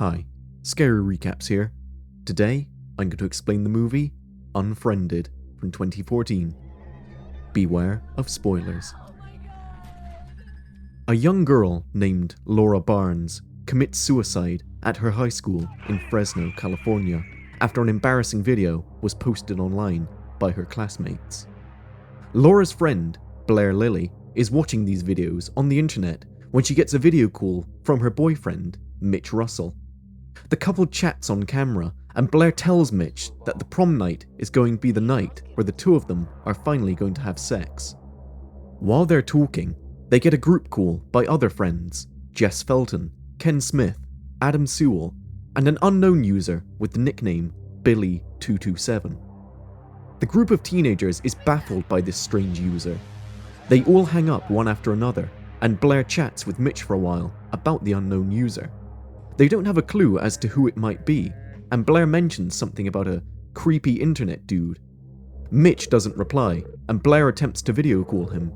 Hi, Scary Recaps here. Today, I'm going to explain the movie Unfriended from 2014. Beware of spoilers. A young girl named Laura Barnes commits suicide at her high school in Fresno, California, after an embarrassing video was posted online by her classmates. Laura's friend, Blair Lilly, is watching these videos on the internet when she gets a video call from her boyfriend, Mitch Russell. The couple chats on camera, and Blair tells Mitch that the prom night is going to be the night where the two of them are finally going to have sex. While they're talking, they get a group call by other friends, Jess Felton, Ken Smith, Adam Sewell, and an unknown user with the nickname Billy227. The group of teenagers is baffled by this strange user. They all hang up one after another, and Blair chats with Mitch for a while about the unknown user. They don't have a clue as to who it might be, and Blair mentions something about a creepy internet dude. Mitch doesn't reply, and Blair attempts to video call him.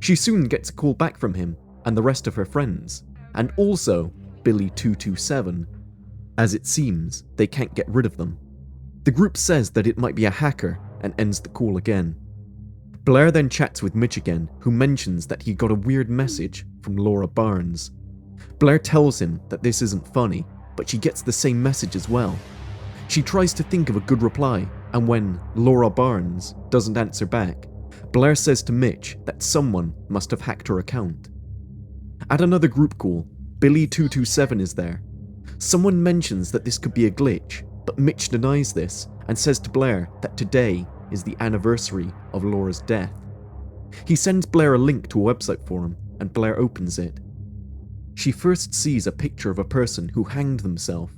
She soon gets a call back from him and the rest of her friends, and also Billy227. As it seems, they can't get rid of them. The group says that it might be a hacker and ends the call again. Blair then chats with Mitch again, who mentions that he got a weird message from Laura Barnes. Blair tells him that this isn't funny, but she gets the same message as well. She tries to think of a good reply, and when Laura Barnes doesn't answer back, Blair says to Mitch that someone must have hacked her account. At another group call, Billy227 is there. Someone mentions that this could be a glitch, but Mitch denies this and says to Blair that today is the anniversary of Laura's death. He sends Blair a link to a website for him, and Blair opens it. She first sees a picture of a person who hanged themselves.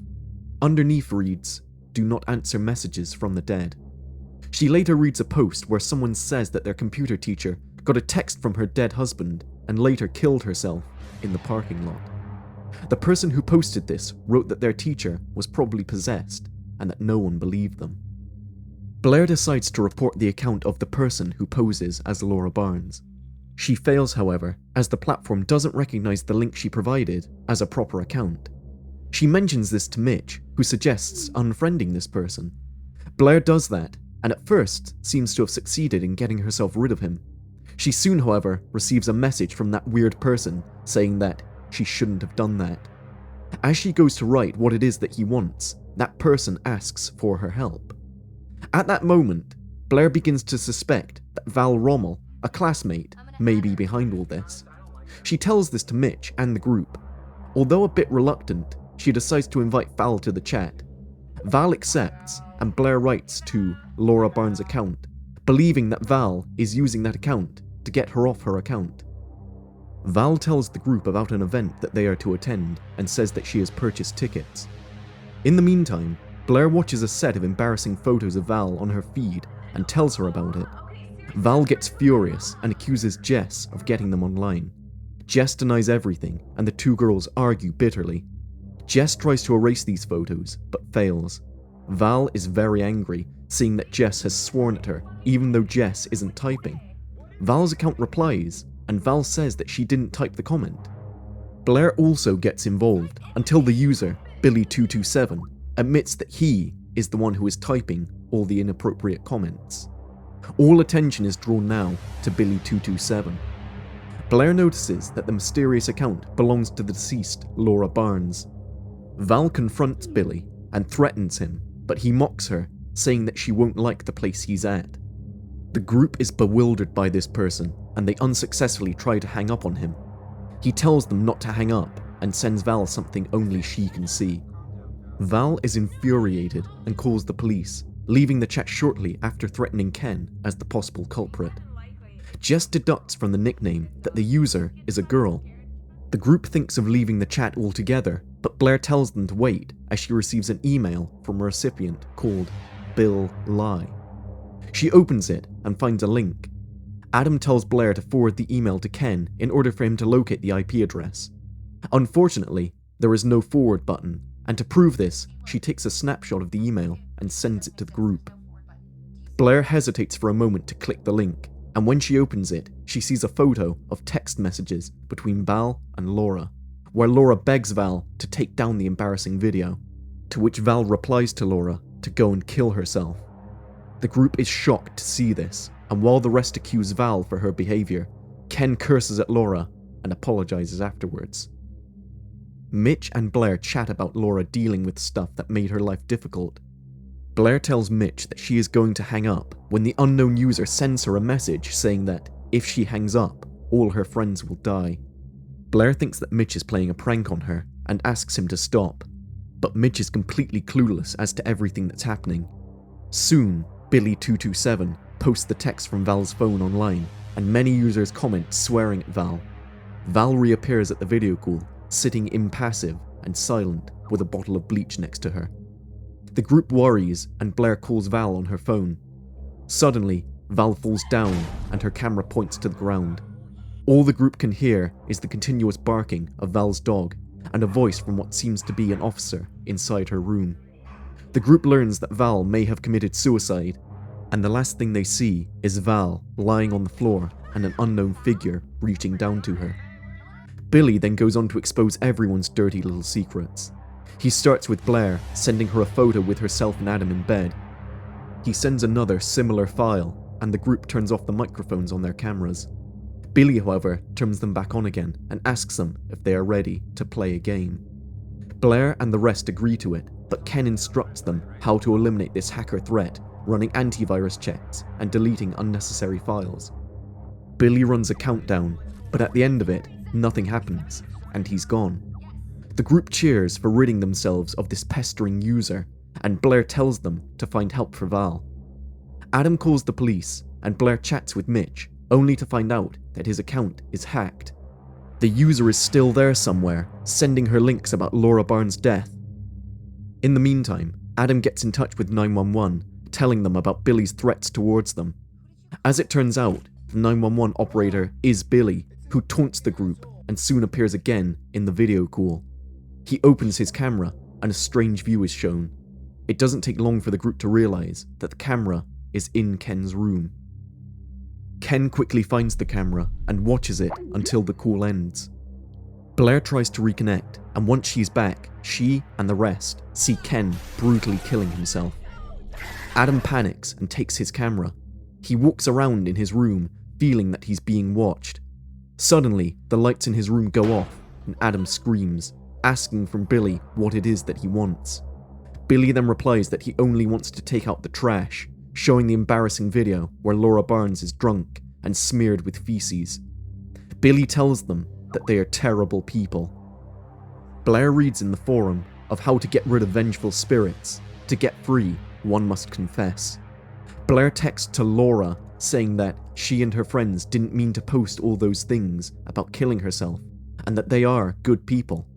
Underneath reads, "Do not answer messages from the dead." She later reads a post where someone says that their computer teacher got a text from her dead husband and later killed herself in the parking lot. The person who posted this wrote that their teacher was probably possessed and that no one believed them. Blair decides to report the account of the person who poses as Laura Barnes. She fails, however, as the platform doesn't recognize the link she provided as a proper account. She mentions this to Mitch, who suggests unfriending this person. Blair does that, and at first seems to have succeeded in getting herself rid of him. She soon, however, receives a message from that weird person saying that she shouldn't have done that. As she goes to write what it is that he wants, that person asks for her help. At that moment, Blair begins to suspect that Val Rommel, a classmate, may be behind all this. She tells this to Mitch and the group. Although a bit reluctant, she decides to invite Val to the chat. Val accepts, and Blair writes to Laura Barnes' account, believing that Val is using that account to get her off her account. Val tells the group about an event that they are to attend and says that she has purchased tickets. In the meantime, Blair watches a set of embarrassing photos of Val on her feed and tells her about it. Val gets furious and accuses Jess of getting them online. Jess denies everything, and the two girls argue bitterly. Jess tries to erase these photos, but fails. Val is very angry, seeing that Jess has sworn at her, even though Jess isn't typing. Val's account replies, and Val says that she didn't type the comment. Blair also gets involved, until the user, Billy227, admits that he is the one who is typing all the inappropriate comments. All attention is drawn now to Billy227. Blair notices that the mysterious account belongs to the deceased Laura Barnes. Val confronts Billy and threatens him, but he mocks her, saying that she won't like the place he's at. The group is bewildered by this person, and they unsuccessfully try to hang up on him. He tells them not to hang up and sends Val something only she can see. Val is infuriated and calls the police, leaving the chat shortly after threatening Ken as the possible culprit. Jess deducts from the nickname that the user is a girl. The group thinks of leaving the chat altogether, but Blair tells them to wait as she receives an email from a recipient called Bill Lie. She opens it and finds a link. Adam tells Blair to forward the email to Ken in order for him to locate the IP address. Unfortunately, there is no forward button, and to prove this, she takes a snapshot of the email and sends it to the group. Blair hesitates for a moment to click the link, and when she opens it, she sees a photo of text messages between Val and Laura, where Laura begs Val to take down the embarrassing video, to which Val replies to Laura to go and kill herself. The group is shocked to see this, and while the rest accuse Val for her behaviour, Ken curses at Laura and apologises afterwards. Mitch and Blair chat about Laura dealing with stuff that made her life difficult. Blair tells Mitch that she is going to hang up when the unknown user sends her a message saying that if she hangs up, all her friends will die. Blair thinks that Mitch is playing a prank on her and asks him to stop, but Mitch is completely clueless as to everything that's happening. Soon, Billy227 posts the text from Val's phone online, and many users comment swearing at Val. Val reappears at the video call, sitting impassive and silent with a bottle of bleach next to her. The group worries and Blair calls Val on her phone. Suddenly, Val falls down and her camera points to the ground. All the group can hear is the continuous barking of Val's dog and a voice from what seems to be an officer inside her room. The group learns that Val may have committed suicide, and the last thing they see is Val lying on the floor and an unknown figure reaching down to her. Billy then goes on to expose everyone's dirty little secrets. He starts with Blair sending her a photo with herself and Adam in bed. He sends another similar file, and the group turns off the microphones on their cameras. Billy, however, turns them back on again and asks them if they are ready to play a game. Blair and the rest agree to it, but Ken instructs them how to eliminate this hacker threat, running antivirus checks and deleting unnecessary files. Billy runs a countdown, but at the end of it, nothing happens, and he's gone. The group cheers for ridding themselves of this pestering user, and Blair tells them to find help for Val. Adam calls the police, and Blair chats with Mitch, only to find out that his account is hacked. The user is still there somewhere, sending her links about Laura Barnes' death. In the meantime, Adam gets in touch with 911, telling them about Billy's threats towards them. As it turns out, the 911 operator is Billy, who taunts the group and soon appears again in the video call. He opens his camera and a strange view is shown. It doesn't take long for the group to realise that the camera is in Ken's room. Ken quickly finds the camera and watches it until the call ends. Blair tries to reconnect, and once she's back, she and the rest see Ken brutally killing himself. Adam panics and takes his camera. He walks around in his room, feeling that he's being watched. Suddenly, the lights in his room go off, and Adam screams, asking from Billy what it is that he wants. Billy then replies that he only wants to take out the trash, showing the embarrassing video where Laura Barnes is drunk and smeared with feces. Billy tells them that they are terrible people. Blair reads in the forum of how to get rid of vengeful spirits. To get free, one must confess. Blair texts to Laura saying that she and her friends didn't mean to post all those things about killing herself, and that they are good people.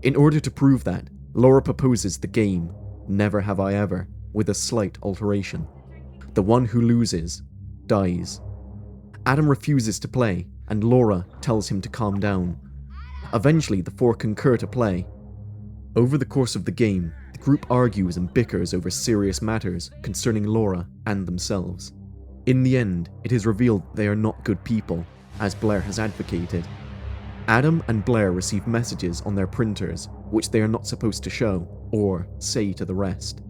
In order to prove that, Laura proposes the game, Never Have I Ever, with a slight alteration. The one who loses dies. Adam refuses to play, and Laura tells him to calm down. Eventually, the four concur to play. Over the course of the game, the group argues and bickers over serious matters concerning Laura and themselves. In the end, it is revealed they are not good people, as Blair has advocated. Adam and Blair receive messages on their printers, which they are not supposed to show, or say to the rest.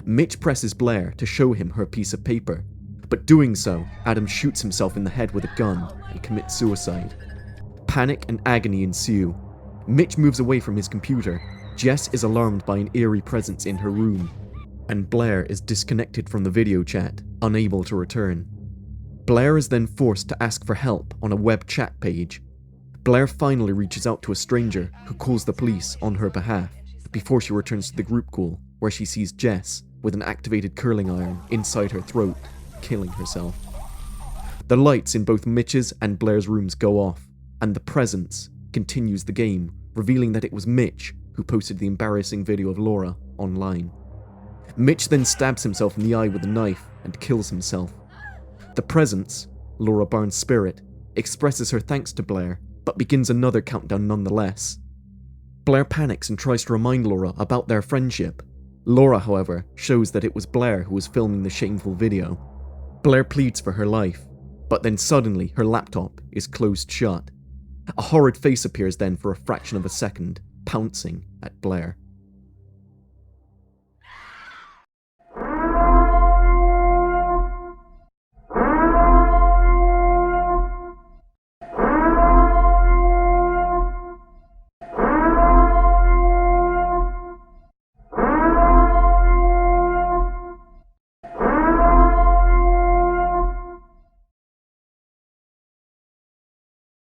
Mitch presses Blair to show him her piece of paper, but doing so, Adam shoots himself in the head with a gun and commits suicide. Panic and agony ensue. Mitch moves away from his computer. Jess is alarmed by an eerie presence in her room, and Blair is disconnected from the video chat, unable to return. Blair is then forced to ask for help on a web chat page. Blair finally reaches out to a stranger who calls the police on her behalf, before she returns to the group call, where she sees Jess with an activated curling iron inside her throat, killing herself. The lights in both Mitch's and Blair's rooms go off, and the presence continues the game, revealing that it was Mitch who posted the embarrassing video of Laura online. Mitch then stabs himself in the eye with a knife and kills himself. The presence, Laura Barnes' spirit, expresses her thanks to Blair, but begins another countdown nonetheless. Blair panics and tries to remind Laura about their friendship. Laura, however, shows that it was Blair who was filming the shameful video. Blair pleads for her life, but then suddenly her laptop is closed shut. A horrid face appears then for a fraction of a second, pouncing at Blair.